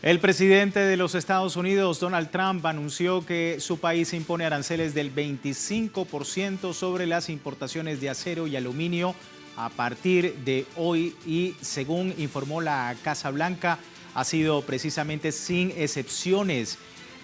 El presidente de los Estados Unidos, Donald Trump, anunció que su país impone aranceles del 25% sobre las importaciones de acero y aluminio a partir de hoy y, según informó la Casa Blanca, ha sido precisamente sin excepciones.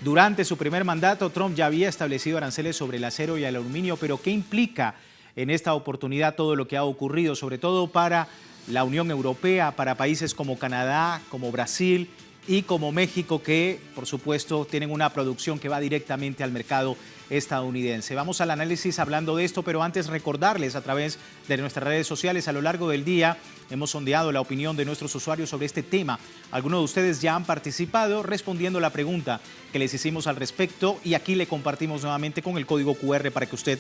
Durante su primer mandato, Trump ya había establecido aranceles sobre el acero y el aluminio, pero ¿qué implica en esta oportunidad todo lo que ha ocurrido, sobre todo para la Unión Europea, para países como Canadá, como Brasil y como México, que por supuesto tienen una producción que va directamente al mercado estadounidense? Vamos al análisis hablando de esto, pero antes recordarles a través de nuestras redes sociales, a lo largo del día hemos sondeado la opinión de nuestros usuarios sobre este tema. Algunos de ustedes ya han participado respondiendo la pregunta que les hicimos al respecto y aquí le compartimos nuevamente con el código QR para que usted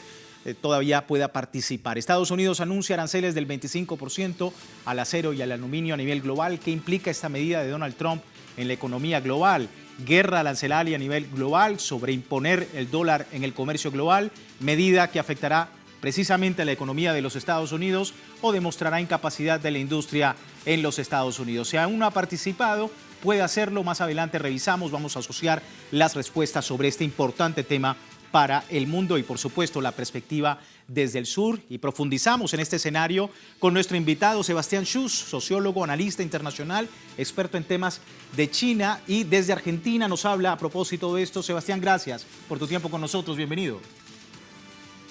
todavía pueda participar. Estados Unidos anuncia aranceles del 25% al acero y al aluminio a nivel global. ¿Qué implica esta medida de Donald Trump en la economía global? Guerra arancelaria a nivel global, sobreimponer el dólar en el comercio global, medida que afectará precisamente a la economía de los Estados Unidos o demostrará incapacidad de la industria en los Estados Unidos. Si aún no ha participado, puede hacerlo. Más adelante revisamos, vamos a asociar las respuestas sobre este importante tema para el mundo y, por supuesto, la perspectiva desde el sur. Y profundizamos en este escenario con nuestro invitado Sebastián Schutz, sociólogo, analista internacional, experto en temas de China, y desde Argentina nos habla a propósito de esto. Sebastián, gracias por tu tiempo con nosotros. Bienvenido.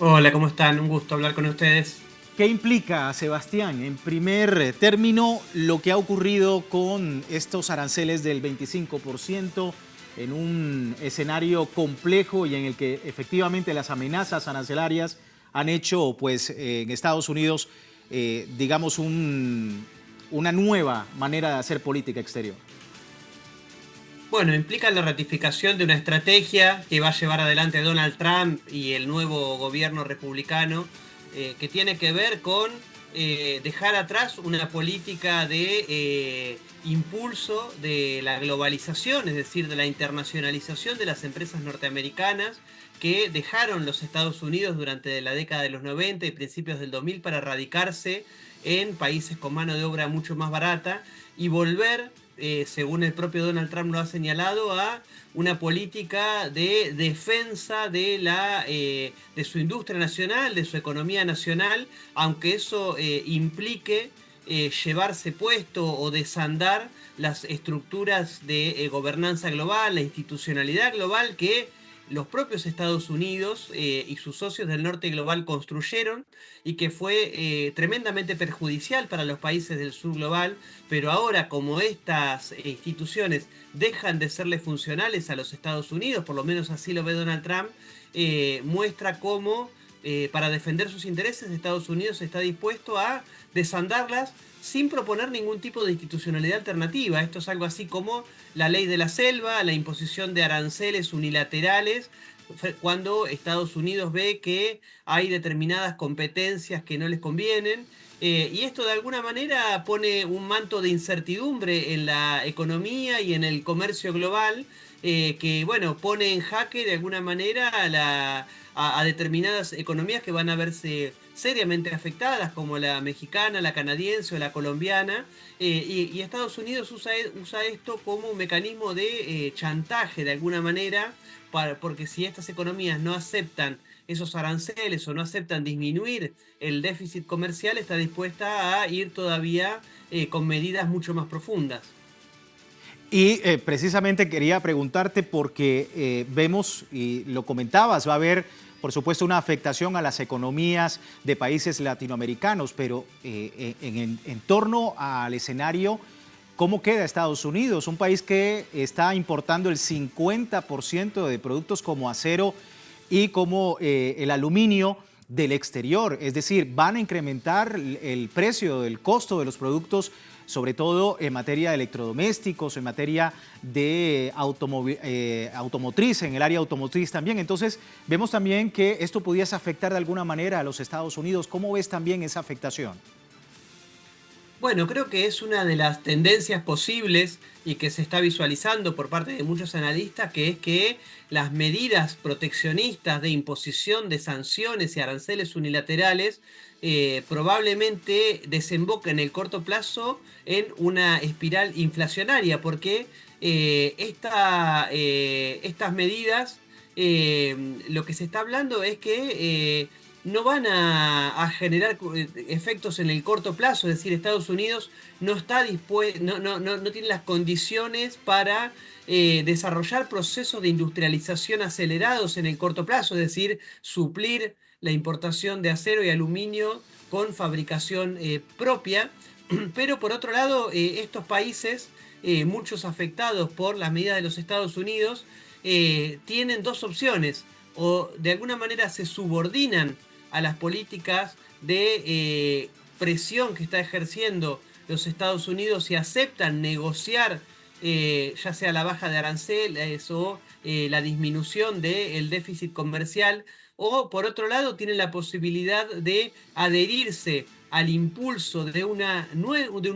Hola, ¿cómo están? Un gusto hablar con ustedes. ¿Qué implica, Sebastián, en primer término, lo que ha ocurrido con estos aranceles del 25%? En un escenario complejo y en el que efectivamente las amenazas arancelarias han hecho, pues, en Estados Unidos, digamos, una nueva manera de hacer política exterior? Bueno, implica la ratificación de una estrategia que va a llevar adelante Donald Trump y el nuevo gobierno republicano, que tiene que ver con dejar atrás una política de impulso de la globalización, es decir, de la internacionalización de las empresas norteamericanas que dejaron los Estados Unidos durante la década de los 90 y principios del 2000 para radicarse en países con mano de obra mucho más barata y volver, según el propio Donald Trump lo ha señalado, a una política de defensa de su industria nacional, de su economía nacional, aunque eso implique llevarse puesto o desandar las estructuras de gobernanza global, la institucionalidad global que los propios Estados Unidos y sus socios del norte global construyeron y que fue tremendamente perjudicial para los países del sur global, pero ahora como estas instituciones dejan de serle funcionales a los Estados Unidos, por lo menos así lo ve Donald Trump, muestra cómo para defender sus intereses Estados Unidos está dispuesto a desandarlas sin proponer ningún tipo de institucionalidad alternativa. Esto es algo así como la ley de la selva, la imposición de aranceles unilaterales, cuando Estados Unidos ve que hay determinadas competencias que no les convienen. Y esto de alguna manera pone un manto de incertidumbre en la economía y en el comercio global, que bueno, pone en jaque de alguna manera a determinadas economías que van a verse seriamente afectadas, como la mexicana, la canadiense o la colombiana, y Estados Unidos usa esto como un mecanismo de chantaje de alguna manera, porque si estas economías no aceptan esos aranceles o no aceptan disminuir el déficit comercial, está dispuesta a ir todavía con medidas mucho más profundas. Y precisamente quería preguntarte porque vemos, y lo comentabas, va a haber, por supuesto, una afectación a las economías de países latinoamericanos, pero en torno al escenario, ¿cómo queda Estados Unidos? Un país que está importando el 50% de productos como acero y como el aluminio del exterior. Es decir, van a incrementar el precio, el costo de los productos, sobre todo en materia de electrodomésticos, en materia de automotriz, en el área automotriz también. Entonces, vemos también que esto pudiese afectar de alguna manera a los Estados Unidos. ¿Cómo ves también esa afectación? Bueno, creo que es una de las tendencias posibles y que se está visualizando por parte de muchos analistas, que es que las medidas proteccionistas de imposición de sanciones y aranceles unilaterales probablemente desemboquen en el corto plazo en una espiral inflacionaria, porque estas medidas, lo que se está hablando es que no van a generar efectos en el corto plazo, es decir, Estados Unidos no está no tiene las condiciones para desarrollar procesos de industrialización acelerados en el corto plazo, es decir, suplir la importación de acero y aluminio con fabricación propia. Pero por otro lado, estos países, muchos afectados por las medidas de los Estados Unidos, tienen dos opciones: o de alguna manera se subordinan a las políticas de presión que está ejerciendo los Estados Unidos y aceptan negociar ya sea la baja de aranceles o la disminución del déficit comercial, o por otro lado tienen la posibilidad de adherirse al impulso de un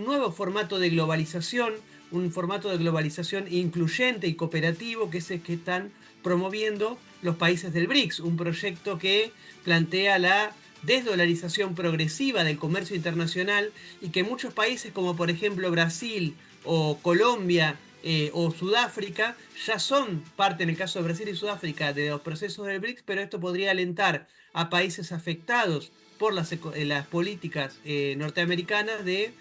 nuevo formato de globalización, un formato de globalización incluyente y cooperativo, que es el que están promoviendo los países del BRICS, un proyecto que plantea la desdolarización progresiva del comercio internacional y que muchos países como por ejemplo Brasil o Colombia o Sudáfrica ya son parte, en el caso de Brasil y Sudáfrica, de los procesos del BRICS, pero esto podría alentar a países afectados por las políticas norteamericanas de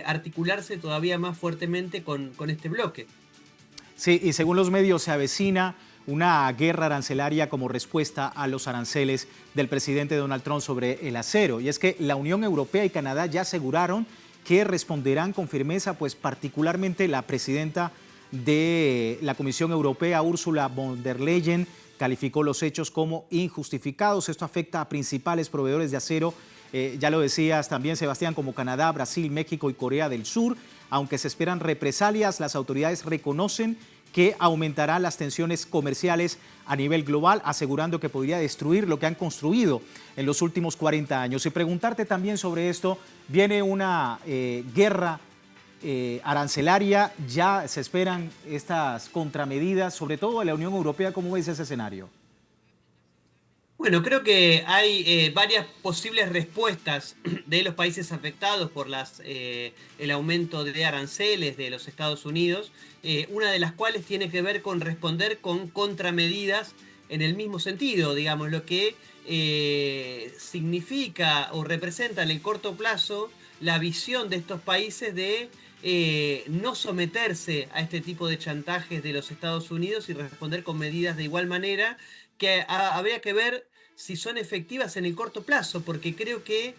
articularse todavía más fuertemente con este bloque. Sí, y según los medios se avecina una guerra arancelaria como respuesta a los aranceles del presidente Donald Trump sobre el acero. Y es que la Unión Europea y Canadá ya aseguraron que responderán con firmeza, pues particularmente la presidenta de la Comisión Europea, Ursula von der Leyen, calificó los hechos como injustificados. Esto afecta a principales proveedores de acero, ya lo decías también, Sebastián, como Canadá, Brasil, México y Corea del Sur. Aunque se esperan represalias, las autoridades reconocen que aumentará las tensiones comerciales a nivel global, asegurando que podría destruir lo que han construido en los últimos 40 años. Y preguntarte también sobre esto, viene una guerra arancelaria, ya se esperan estas contramedidas, sobre todo en la Unión Europea. ¿Cómo ves ese escenario? Bueno, creo que hay varias posibles respuestas de los países afectados por el aumento de aranceles de los Estados Unidos, una de las cuales tiene que ver con responder con contramedidas en el mismo sentido, digamos, lo que significa o representa en el corto plazo la visión de estos países de no someterse a este tipo de chantajes de los Estados Unidos y responder con medidas de igual manera, que habría que ver si son efectivas en el corto plazo, porque creo que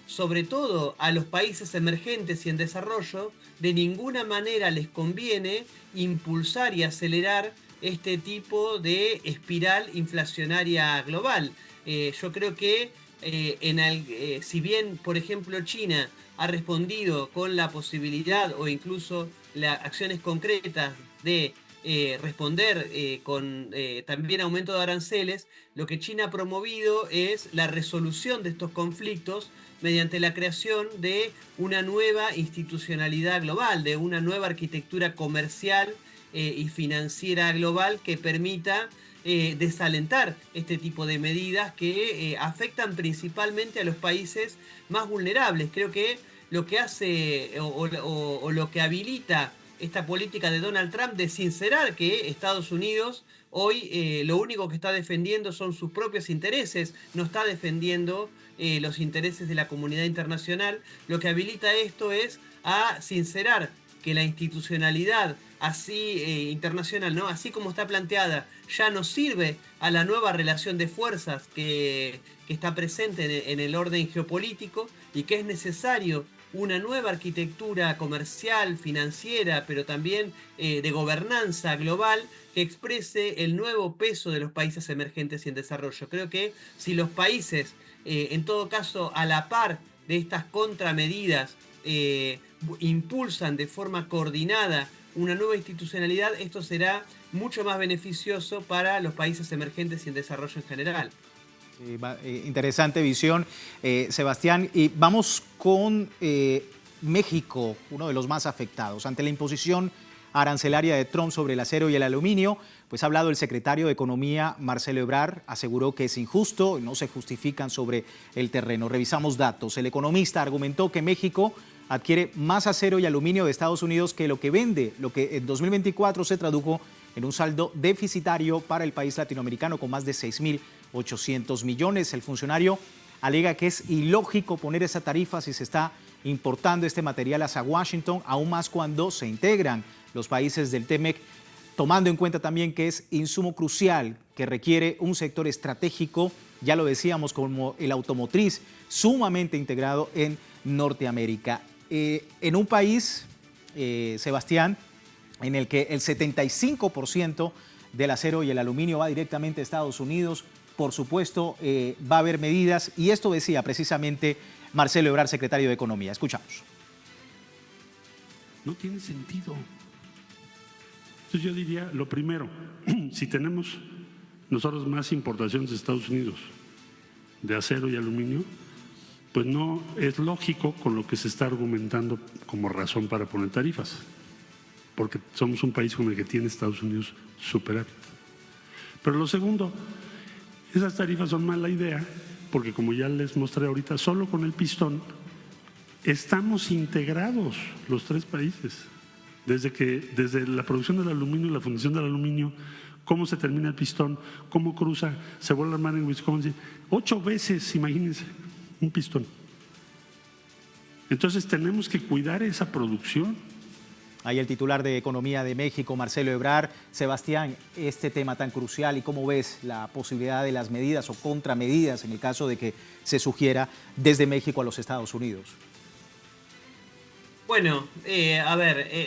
sobre todo a los países emergentes y en desarrollo, de ninguna manera les conviene impulsar y acelerar este tipo de espiral inflacionaria global. Yo creo que si bien, por ejemplo, China ha respondido con la posibilidad o incluso las acciones concretas de responder con también aumento de aranceles, lo que China ha promovido es la resolución de estos conflictos mediante la creación de una nueva institucionalidad global, de una nueva arquitectura comercial y financiera global que permita desalentar este tipo de medidas que afectan principalmente a los países más vulnerables. Creo que lo que hace o lo que habilita esta política de Donald Trump de sincerar que Estados Unidos hoy lo único que está defendiendo son sus propios intereses, no está defendiendo los intereses de la comunidad internacional. Lo que habilita esto es a sincerar que la institucionalidad así internacional, ¿no?, así como está planteada, ya no sirve a la nueva relación de fuerzas que está presente en el orden geopolítico, y que es necesario una nueva arquitectura comercial, financiera, pero también de gobernanza global que exprese el nuevo peso de los países emergentes y en desarrollo. Creo que si los países, en todo caso, a la par de estas contramedidas, impulsan de forma coordinada una nueva institucionalidad, esto será mucho más beneficioso para los países emergentes y en desarrollo en general. Interesante visión, Sebastián. Y vamos con México, uno de los más afectados. Ante la imposición arancelaria de Trump sobre el acero y el aluminio, pues ha hablado el secretario de Economía, Marcelo Ebrard, aseguró que es injusto y no se justifican sobre el terreno. Revisamos datos. El economista argumentó que México adquiere más acero y aluminio de Estados Unidos que lo que vende, lo que en 2024 se tradujo en un saldo deficitario para el país latinoamericano con más de 6.800 millones. El funcionario alega que es ilógico poner esa tarifa si se está importando este material hacia Washington, aún más cuando se integran los países del TEMEC, tomando en cuenta también que es insumo crucial que requiere un sector estratégico, ya lo decíamos, como el automotriz, sumamente integrado en Norteamérica. En un país, Sebastián, en el que el 75% del acero y el aluminio va directamente a Estados Unidos, por supuesto, va a haber medidas, y esto decía precisamente Marcelo Ebrard, secretario de Economía. Escuchamos. No tiene sentido. Entonces yo diría, lo primero, si tenemos nosotros más importaciones de Estados Unidos de acero y aluminio, pues no es lógico con lo que se está argumentando como razón para poner tarifas, porque somos un país con el que tiene Estados Unidos superávit. Pero lo segundo, esas tarifas son mala idea, porque como ya les mostré ahorita, solo con el pistón estamos integrados los tres países. Desde la producción del aluminio y la fundición del aluminio, cómo se termina el pistón, cómo cruza, se vuelve a armar en Wisconsin, 8 veces, imagínense, un pistón. Entonces tenemos que cuidar esa producción. Ahí el titular de Economía de México, Marcelo Ebrard. Sebastián, este tema tan crucial, ¿y cómo ves la posibilidad de las medidas o contramedidas en el caso de que se sugiera desde México a los Estados Unidos? Bueno,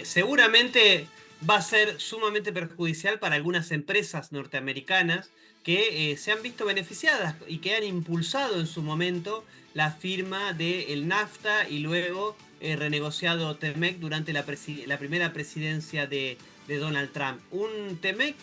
seguramente va a ser sumamente perjudicial para algunas empresas norteamericanas que se han visto beneficiadas y que han impulsado en su momento la firma del NAFTA y luego renegociado TEMEC durante la primera presidencia de Donald Trump. Un TEMEC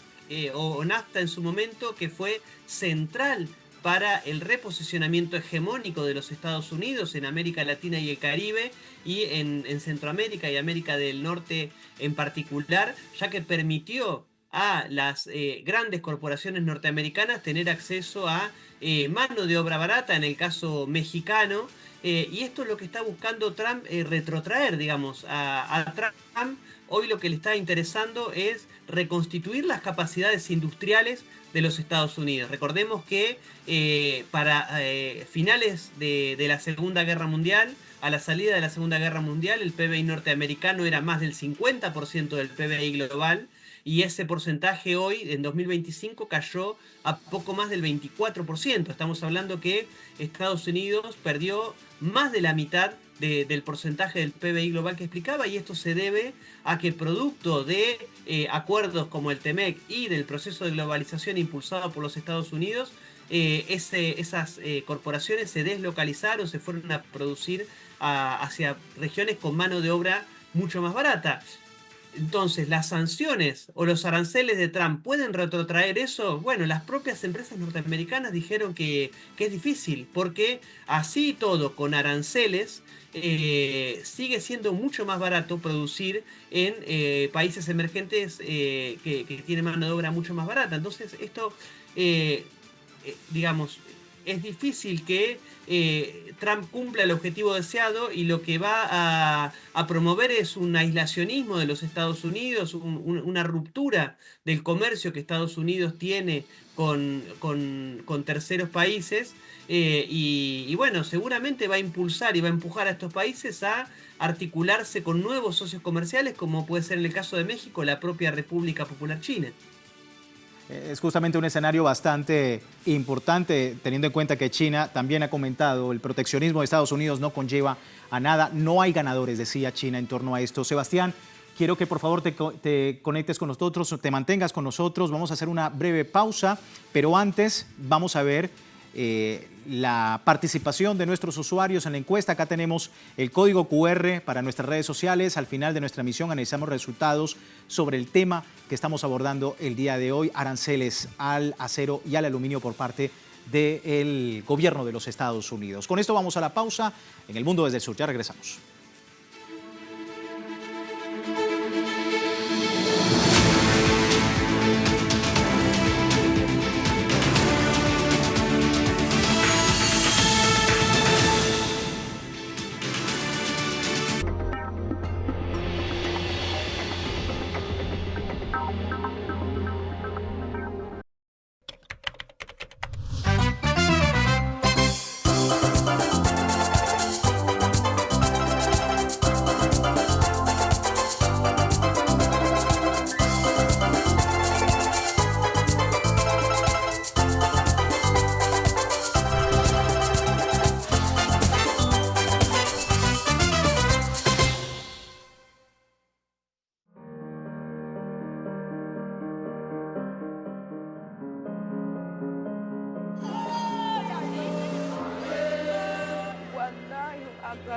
o NAFTA en su momento que fue central para el reposicionamiento hegemónico de los Estados Unidos en América Latina y el Caribe y en Centroamérica y América del Norte en particular, ya que permitió a las grandes corporaciones norteamericanas tener acceso a mano de obra barata, en el caso mexicano, y esto es lo que está buscando Trump retrotraer, digamos, a Trump. Hoy lo que le está interesando es reconstituir las capacidades industriales de los Estados Unidos. Recordemos que para finales de la Segunda Guerra Mundial, a la salida de la Segunda Guerra Mundial, el PBI norteamericano era más del 50% del PBI global, y ese porcentaje hoy, en 2025, cayó a poco más del 24%. Estamos hablando que Estados Unidos perdió más de la mitad del porcentaje del PBI global que explicaba, y esto se debe a que producto de acuerdos como el TEMEC y del proceso de globalización impulsado por los Estados Unidos, esas corporaciones se deslocalizaron, se fueron a producir hacia regiones con mano de obra mucho más barata. Entonces, ¿las sanciones o los aranceles de Trump pueden retrotraer eso? Bueno, las propias empresas norteamericanas dijeron que es difícil, porque así todo, con aranceles, sigue siendo mucho más barato producir en países emergentes que tienen mano de obra mucho más barata. Entonces, esto, digamos, es difícil que Trump cumpla el objetivo deseado, y lo que va a promover es un aislacionismo de los Estados Unidos, una ruptura del comercio que Estados Unidos tiene con terceros países, y bueno, seguramente va a impulsar y va a empujar a estos países a articularse con nuevos socios comerciales, como puede ser en el caso de México, la propia República Popular China. Es justamente un escenario bastante importante, teniendo en cuenta que China también ha comentado, el proteccionismo de Estados Unidos no conlleva a nada, no hay ganadores, decía China, en torno a esto. Sebastián, quiero que por favor te conectes con nosotros, te mantengas con nosotros, vamos a hacer una breve pausa, pero antes vamos a ver la participación de nuestros usuarios en la encuesta. Acá tenemos el código QR para nuestras redes sociales. Al final de nuestra emisión analizamos resultados sobre el tema que estamos abordando el día de hoy, aranceles al acero y al aluminio por parte del gobierno de los Estados Unidos. Con esto vamos a la pausa en El Mundo desde el Sur. Ya regresamos.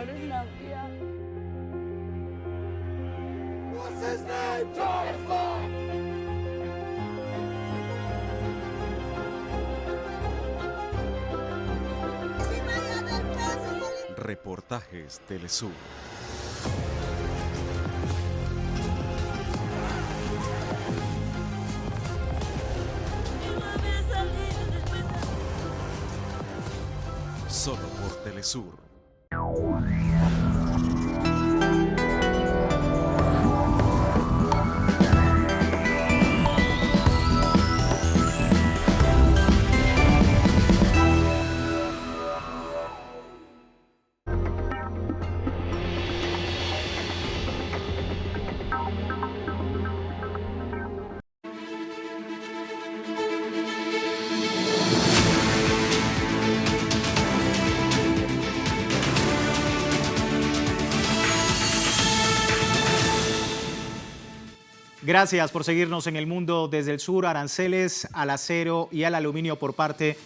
Feliz Navidad. What's his name? George Floyd! Reportajes Telesur. Solo por Telesur. Gracias por seguirnos en El Mundo desde el Sur. Aranceles al acero y al aluminio por parte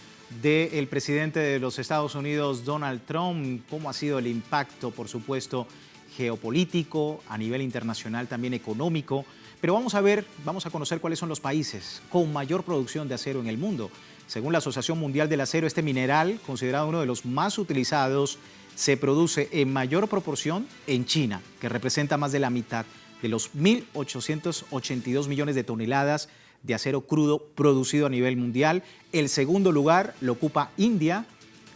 del presidente de los Estados Unidos, Donald Trump. ¿Cómo ha sido el impacto, por supuesto, geopolítico, a nivel internacional, también económico? Pero vamos a conocer cuáles son los países con mayor producción de acero en el mundo. Según la Asociación Mundial del Acero, este mineral, considerado uno de los más utilizados, se produce en mayor proporción en China, que representa más de la mitad de los 1.882 millones de toneladas de acero crudo producido a nivel mundial. El segundo lugar lo ocupa India,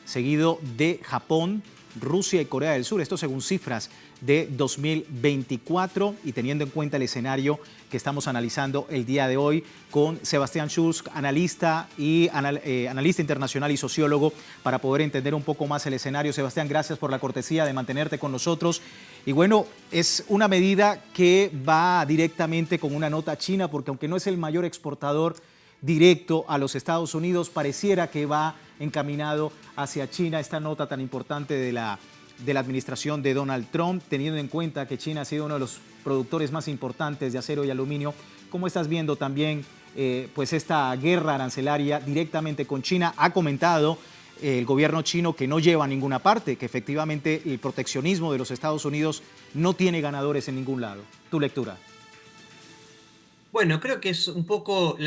seguido de Japón, Rusia y Corea del Sur. Esto según cifras de 2024 y teniendo en cuenta el escenario que estamos analizando el día de hoy con Sebastián Schulz, analista internacional y sociólogo, para poder entender un poco más el escenario. Sebastián, gracias por la cortesía de mantenerte con nosotros. Y bueno, es una medida que va directamente con una nota a China, porque aunque no es el mayor exportador directo a los Estados Unidos, pareciera que va encaminado hacia China esta nota tan importante de la administración de Donald Trump, teniendo en cuenta que China ha sido uno de los productores más importantes de acero y aluminio. ¿Cómo estás viendo también pues esta guerra arancelaria directamente con China? Ha comentado el gobierno chino que no lleva a ninguna parte, que efectivamente el proteccionismo de los Estados Unidos no tiene ganadores en ningún lado. ¿Tu lectura? Bueno, creo que es un poco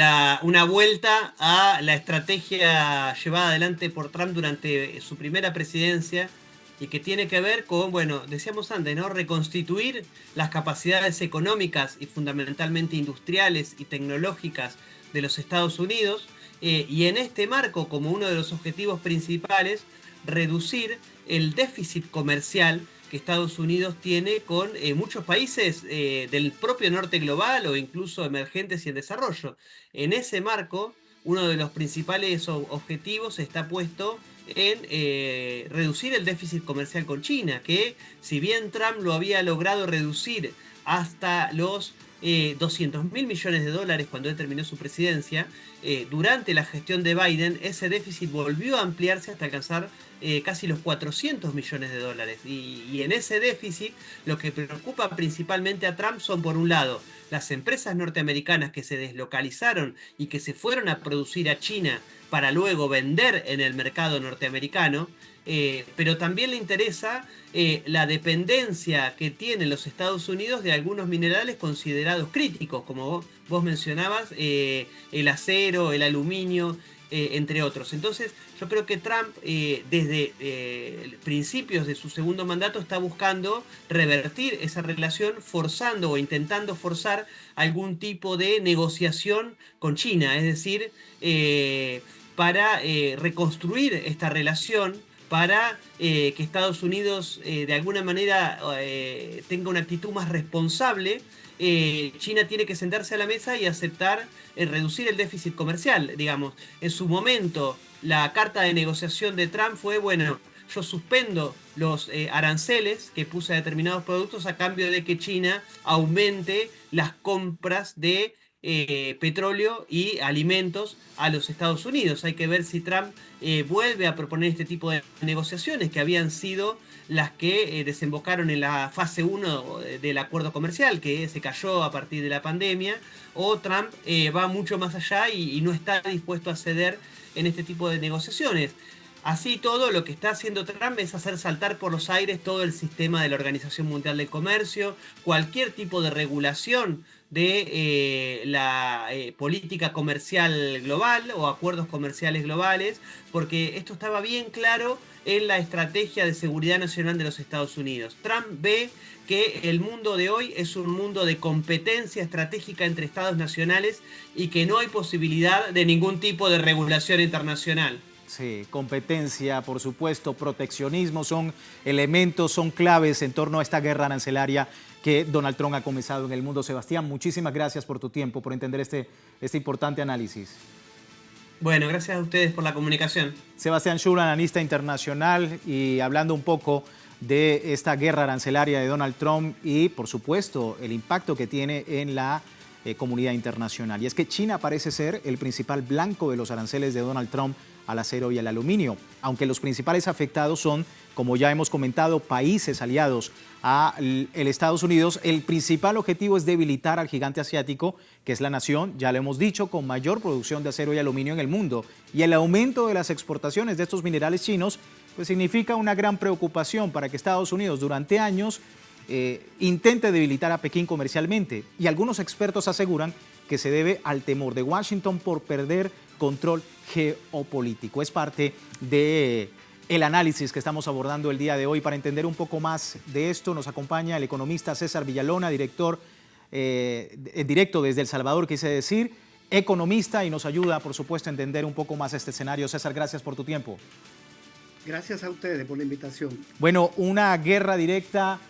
una vuelta a la estrategia llevada adelante por Trump durante su primera presidencia y que tiene que ver con, bueno, decíamos antes, ¿no? Reconstituir las capacidades económicas y fundamentalmente industriales y tecnológicas de los Estados Unidos y en este marco, como uno de los objetivos principales, reducir el déficit comercial que Estados Unidos tiene con muchos países del propio norte global o incluso emergentes y en desarrollo. En ese marco, uno de los principales objetivos está puesto en reducir el déficit comercial con China, que si bien Trump lo había logrado reducir hasta los 200.000 millones de dólares cuando él terminó su presidencia, durante la gestión de Biden ese déficit volvió a ampliarse hasta alcanzar casi los 400 millones de dólares. Y en ese déficit lo que preocupa principalmente a Trump son, por un lado, las empresas norteamericanas que se deslocalizaron y que se fueron a producir a China para luego vender en el mercado norteamericano, pero también le interesa la dependencia que tienen los Estados Unidos de algunos minerales considerados críticos, como vos mencionabas, el acero, el aluminio, entre otros. Entonces, yo creo que Trump, desde principios de su segundo mandato, está buscando revertir esa relación, forzando o intentando forzar algún tipo de negociación con China, es decir, para reconstruir esta relación, para que Estados Unidos de alguna manera tenga una actitud más responsable. China tiene que sentarse a la mesa y aceptar reducir el déficit comercial. Digamos, en su momento la carta de negociación de Trump fue, bueno, yo suspendo los aranceles que puse a determinados productos a cambio de que China aumente las compras de petróleo y alimentos a los Estados Unidos. Hay que ver si Trump vuelve a proponer este tipo de negociaciones que habían sido las que desembocaron en la fase 1 del acuerdo comercial, que se cayó a partir de la pandemia, o Trump va mucho más allá y no está dispuesto a ceder en este tipo de negociaciones. Así todo, lo que está haciendo Trump es hacer saltar por los aires todo el sistema de la Organización Mundial del Comercio, cualquier tipo de regulación de la política comercial global o acuerdos comerciales globales, porque esto estaba bien claro en la estrategia de seguridad nacional de los Estados Unidos. Trump ve que el mundo de hoy es un mundo de competencia estratégica entre estados nacionales y que no hay posibilidad de ningún tipo de regulación internacional. Sí, competencia, por supuesto, proteccionismo son elementos, son claves en torno a esta guerra arancelaria que Donald Trump ha comenzado en el mundo. Sebastián, muchísimas gracias por tu tiempo, por entender este importante análisis. Bueno, gracias a ustedes por la comunicación. Sebastián Schur, analista internacional, y hablando un poco de esta guerra arancelaria de Donald Trump y, por supuesto, el impacto que tiene en la comunidad internacional. Y es que China parece ser el principal blanco de los aranceles de Donald Trump al acero y al aluminio, aunque los principales afectados son, como ya hemos comentado, países aliados a el Estados Unidos. El principal objetivo es debilitar al gigante asiático, que es la nación, ya lo hemos dicho, con mayor producción de acero y aluminio en el mundo. Y el aumento de las exportaciones de estos minerales chinos pues significa una gran preocupación para que Estados Unidos durante años intente debilitar a Pekín comercialmente. Y algunos expertos aseguran que se debe al temor de Washington por perder control geopolítico. Es parte del análisis que estamos abordando el día de hoy. Para entender un poco más de esto, nos acompaña el economista César Villalona, directo desde El Salvador, quise decir, economista, y nos ayuda, por supuesto, a entender un poco más este escenario. César, gracias por tu tiempo. Gracias a ustedes por la invitación. Bueno, una guerra directa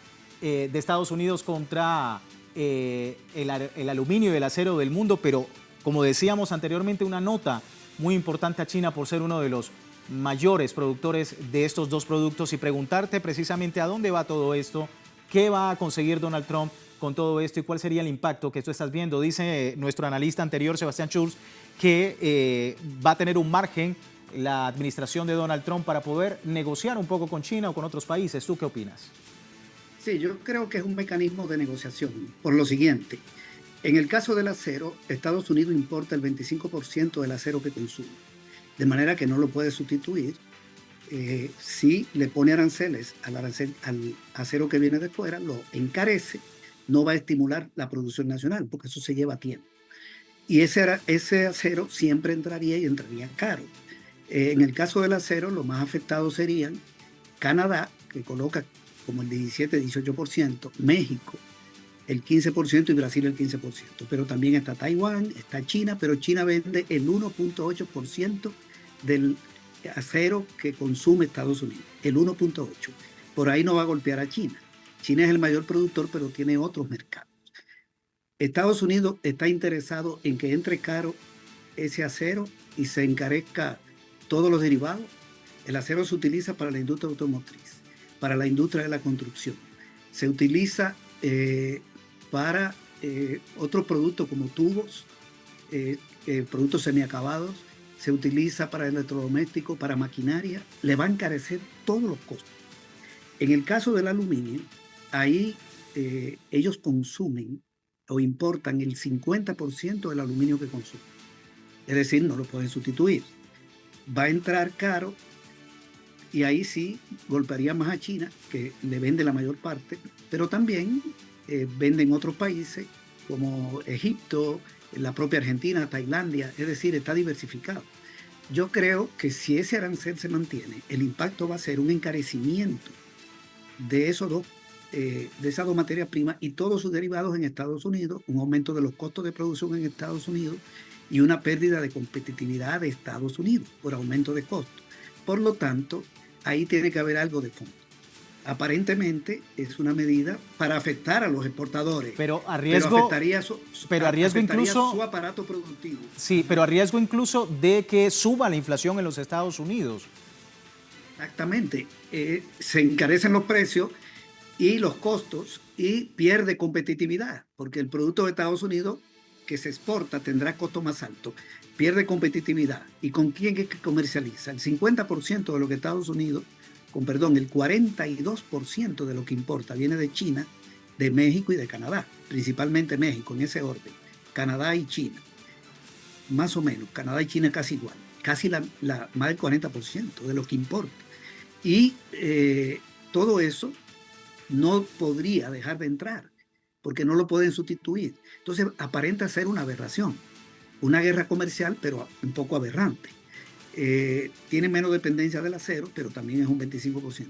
de Estados Unidos contra el aluminio y el acero del mundo, pero como decíamos anteriormente, una nota muy importante a China por ser uno de los mayores productores de estos dos productos, y preguntarte precisamente a dónde va todo esto, qué va a conseguir Donald Trump con todo esto y cuál sería el impacto que tú estás viendo. Dice nuestro analista anterior, Sebastián Schulz, que va a tener un margen la administración de Donald Trump para poder negociar un poco con China o con otros países. ¿Tú qué opinas? Sí, yo creo que es un mecanismo de negociación por lo siguiente. En el caso del acero, Estados Unidos importa el 25% del acero que consume, de manera que no lo puede sustituir. Si le pone aranceles al acero que viene de fuera, lo encarece, no va a estimular la producción nacional, porque eso se lleva tiempo. Y ese acero siempre entraría y entraría caro. En el caso del acero, los más afectados serían Canadá, que coloca como el 17-18%, México el 15% y Brasil el 15%. Pero también está Taiwán, está China, pero China vende el 1.8% del acero que consume Estados Unidos, el 1.8%. Por ahí no va a golpear a China. China es el mayor productor, pero tiene otros mercados. Estados Unidos está interesado en que entre caro ese acero y se encarezca todos los derivados. El acero se utiliza para la industria automotriz, para la industria de la construcción. Se utiliza para otros productos como tubos, productos semiacabados. Se utiliza para electrodomésticos, para maquinaria. Le va a encarecer todos los costos. En el caso del aluminio, ahí ellos consumen o importan el 50% del aluminio que consumen. Es decir, no lo pueden sustituir. Va a entrar caro y ahí sí golpearía más a China, que le vende la mayor parte, pero también venden otros países como Egipto, la propia Argentina, Tailandia, es decir, está diversificado. Yo creo que si ese arancel se mantiene, el impacto va a ser un encarecimiento de esas dos materias primas y todos sus derivados en Estados Unidos, un aumento de los costos de producción en Estados Unidos y una pérdida de competitividad de Estados Unidos por aumento de costos. Por lo tanto, ahí tiene que haber algo de fondo. Aparentemente es una medida para afectar a los exportadores, pero afectaría incluso su aparato productivo. Sí, pero a riesgo incluso de que suba la inflación en los Estados Unidos. Exactamente, se encarecen los precios y los costos y pierde competitividad, porque el producto de Estados Unidos que se exporta tendrá costo más alto, pierde competitividad. ¿Y con quién es que comercializa? El 50% de lo que Estados Unidos, el 42% de lo que importa viene de China, de México y de Canadá, principalmente México, en ese orden, Canadá y China, más o menos, Canadá y China casi igual. casi más del 40% de lo que importa. Y todo eso no podría dejar de entrar, porque no lo pueden sustituir. Entonces aparenta ser una aberración, una guerra comercial, pero un poco aberrante. Tiene menos dependencia del acero, pero también es un 25%.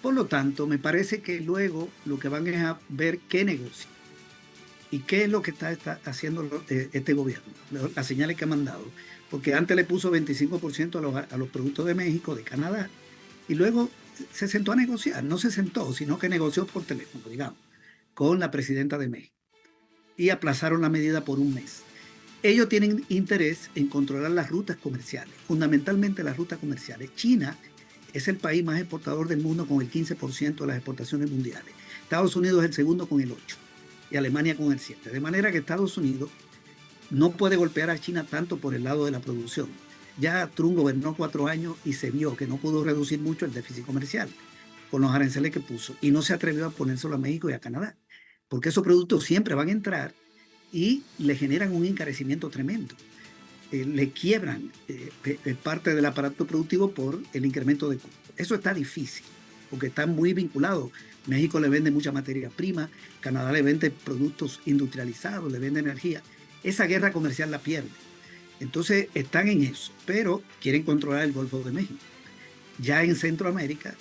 Por lo tanto, me parece que luego lo que van es a ver qué negocio y qué es lo que está haciendo este gobierno, las señales que ha mandado. Porque antes le puso 25% a los productos de México, de Canadá, y luego se sentó a negociar. No se sentó, sino que negoció por teléfono, digamos, con la presidenta de México. Y aplazaron la medida por un mes. Ellos tienen interés en controlar las rutas comerciales, fundamentalmente las rutas comerciales. China es el país más exportador del mundo con el 15% de las exportaciones mundiales. Estados Unidos es el segundo con el 8% y Alemania con el 7%. De manera que Estados Unidos no puede golpear a China tanto por el lado de la producción. Ya Trump gobernó 4 años y se vio que no pudo reducir mucho el déficit comercial con los aranceles que puso y no se atrevió a ponérselo a México y a Canadá, porque esos productos siempre van a entrar y le generan un encarecimiento tremendo. Le quiebran parte del aparato productivo por el incremento de costos. Eso está difícil, porque está muy vinculado. México le vende mucha materia prima, Canadá le vende productos industrializados, le vende energía. Esa guerra comercial la pierde. Entonces están en eso, pero quieren controlar el Golfo de México. Ya en Centroamérica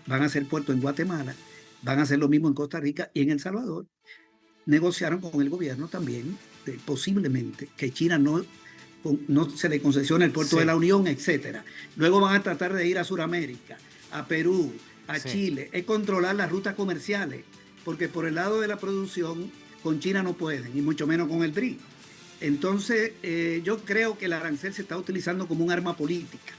van a hacer puertos en Guatemala, van a hacer lo mismo en Costa Rica y en El Salvador. Negociaron con el gobierno también, posiblemente, que China no se le concesione el puerto de la Unión, etc. Luego van a tratar de ir a Sudamérica, a Perú, a Chile, es controlar las rutas comerciales, porque por el lado de la producción con China no pueden, y mucho menos con el BRIC. Entonces, yo creo que el arancel se está utilizando como un arma política,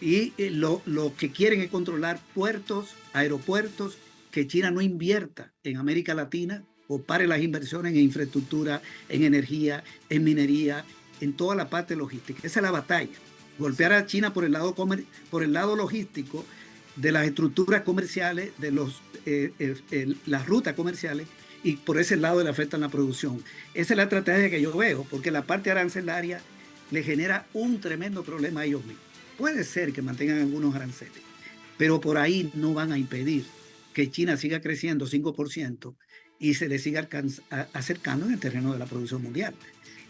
y lo que quieren es controlar puertos, aeropuertos, que China no invierta en América Latina o pare las inversiones en infraestructura, en energía, en minería, en toda la parte logística. Esa es la batalla. Golpear a China por el lado logístico de las estructuras comerciales, de las rutas comerciales, y por ese lado le afectan la producción. Esa es la estrategia que yo veo, porque la parte arancelaria le genera un tremendo problema a ellos mismos. Puede ser que mantengan algunos aranceles, pero por ahí no van a impedir que China siga creciendo 5% y se le siga acercando en el terreno de la producción mundial.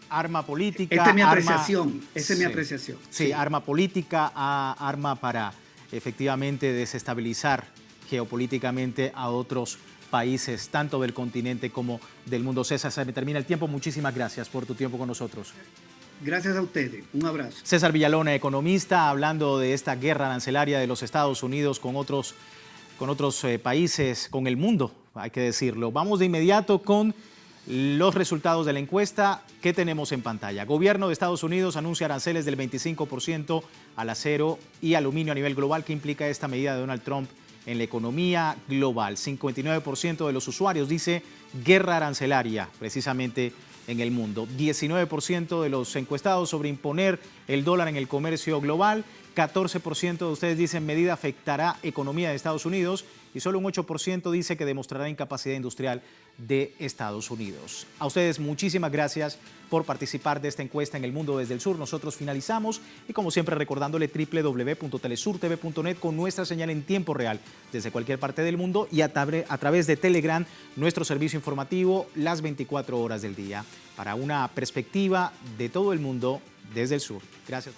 Arma política. Esta es mi apreciación. Esa es mi apreciación. Sí, arma política, arma para efectivamente desestabilizar geopolíticamente a otros países, tanto del continente como del mundo. César, se me termina el tiempo. Muchísimas gracias por tu tiempo con nosotros. Gracias a ustedes. Un abrazo. César Villalona, economista, hablando de esta guerra arancelaria de los Estados Unidos con otros países, con el mundo, hay que decirlo. Vamos de inmediato con los resultados de la encuesta que tenemos en pantalla. Gobierno de Estados Unidos anuncia aranceles del 25% al acero y aluminio a nivel global. ¿Qué implica esta medida de Donald Trump en la economía global? 59% de los usuarios dice guerra arancelaria, precisamente en el mundo. 19% de los encuestados sobre imponer el dólar en el comercio global. 14% de ustedes dicen medida afectará economía de Estados Unidos y solo un 8% dice que demostrará incapacidad industrial de Estados Unidos. A ustedes muchísimas gracias por participar de esta encuesta en El Mundo desde el Sur. Nosotros finalizamos y como siempre recordándole www.telesurtv.net con nuestra señal en tiempo real desde cualquier parte del mundo y a través de Telegram, nuestro servicio informativo las 24 horas del día para una perspectiva de todo el mundo desde el sur. Gracias.